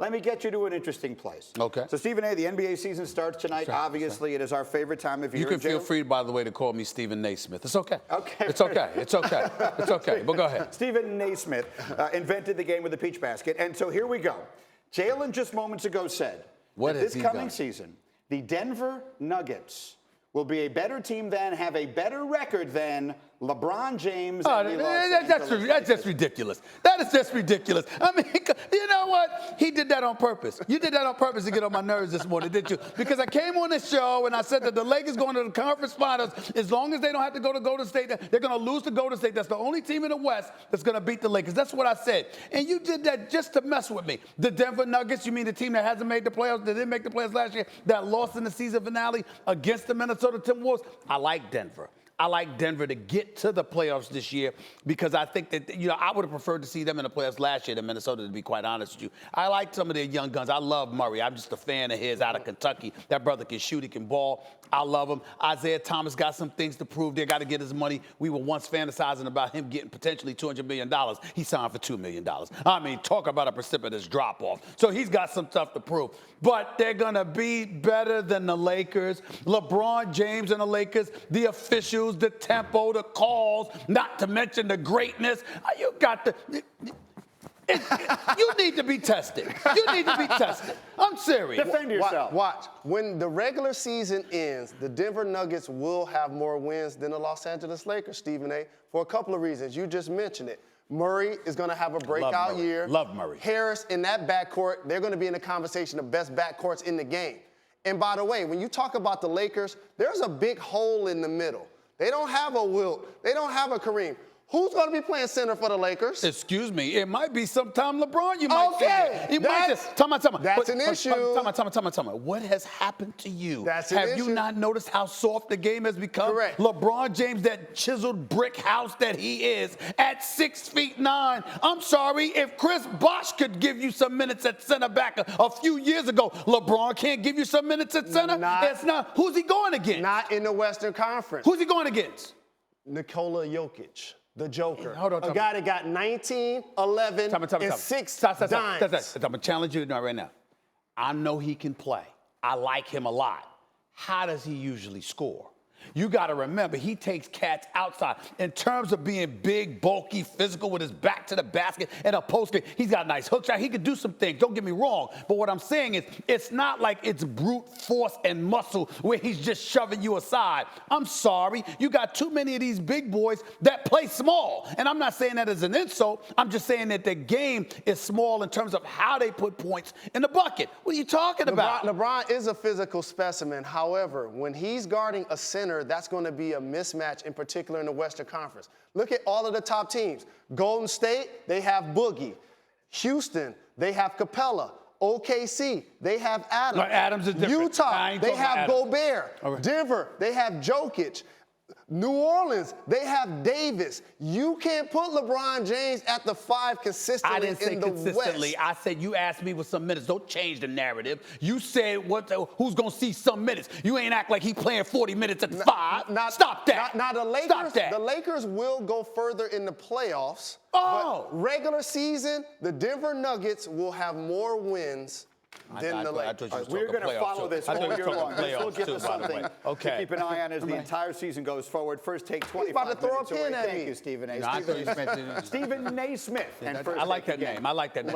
Let me get you to an interesting place. Okay. So, Stephen A., the NBA season starts tonight. Obviously, it is our favorite time of year. You can feel free, by the way, to call me Stephen Naismith. It's okay. Okay. It's okay. It's okay. It's okay. But go ahead. Stephen Naismith invented the game with the peach basket. And so here we go. Jalen just moments ago said that this coming season, the Denver Nuggets will be a better team than, have a better record than LeBron James. That's just ridiculous. That is just ridiculous. I mean, you know what? He did that on purpose. You did that on purpose to get on my nerves this morning, didn't you? Because I came on this show and I said that the Lakers going to the conference finals, as long as they don't have to go to Golden State, they're going to lose to Golden State. That's the only team in the West that's going to beat the Lakers. That's what I said. And you did that just to mess with me. The Denver Nuggets, you mean the team that hasn't made the playoffs, that didn't make the playoffs last year, that lost in the season finale against the Minnesota Timberwolves? I like Denver. I like Denver to get to the playoffs this year because I think that, I would have preferred to see them in the playoffs last year than Minnesota, to be quite honest with you. I like some of their young guns. I love Murray. I'm just a fan of his out of Kentucky. That brother can shoot. He can ball. I love him. Isaiah Thomas got some things to prove. They got to get his money. We were once fantasizing about him getting potentially $200 million. He signed for $2 million. I mean, talk about a precipitous drop-off. So he's got some stuff to prove. But they're going to be better than the Lakers. LeBron James and the Lakers, the officials, the tempo, the calls, not to mention the greatness. You got to... you need to be tested. You need to be tested. I'm serious. Defend yourself. Watch. When the regular season ends, the Denver Nuggets will have more wins than the Los Angeles Lakers, Stephen A., for a couple of reasons. You just mentioned it. Murray is going to have a breakout year. Love Murray. Harris in that backcourt, they're going to be in the conversation of best backcourts in the game. And by the way, when you talk about the Lakers, there's a big hole in the middle. They don't have a Wilt. They don't have a Kareem. Who's going to be playing center for the Lakers? Excuse me. It might be sometime LeBron. You might okay. It might just. Tell me. That's an issue. Tell me. What has happened to you? That's an issue. Have you not noticed how soft the game has become? Correct. LeBron James, that chiseled brick house that he is, at 6'9". I'm sorry. If Chris Bosh could give you some minutes at center back a few years ago, LeBron can't give you some minutes at center? It's not. Who's he going against? Not in the Western Conference. Who's he going against? Nikola Jokic. The Joker. Hold on, a guy that got 19, 11, and 6 dimes. I'm going to challenge you right now. I know he can play. I like him a lot. How does he usually score? You got to remember, he takes cats outside. In terms of being big, bulky, physical with his back to the basket and a post game, he's got a nice hook shot. He could do some things. Don't get me wrong. But what I'm saying is, it's not like it's brute force and muscle where he's just shoving you aside. I'm sorry. You got too many of these big boys that play small. And I'm not saying that as an insult. I'm just saying that the game is small in terms of how they put points in the bucket. What are you talking about? LeBron is a physical specimen. However, when he's guarding a center, that's going to be a mismatch, in particular in the Western Conference. Look at all of the top teams. Golden State, they have Boogie. Houston, they have Capella. OKC, they have Adams. No, Adams is different. Utah, they have Gobert. Okay. Denver, they have Jokic. New Orleans, they have Davis. You can't put LeBron James at the 5 consistently. I didn't say in the consistently. West. I said you asked me with some minutes. Don't change the narrative. You said who's going to see some minutes. You ain't act like he playing 40 minutes at 5. Stop that. Now the Lakers, Stop that. The Lakers will go further in the playoffs. Oh. But regular season, the Denver Nuggets will have more wins than the Lakers. We're going to follow this all year long. This will give us something to keep an eye on as the entire season goes forward. First take 25 about to throw minutes a pin away. at Thank me. you, Stephen A. No, Stephen Naismith. And first I like take that again. name. I like that name.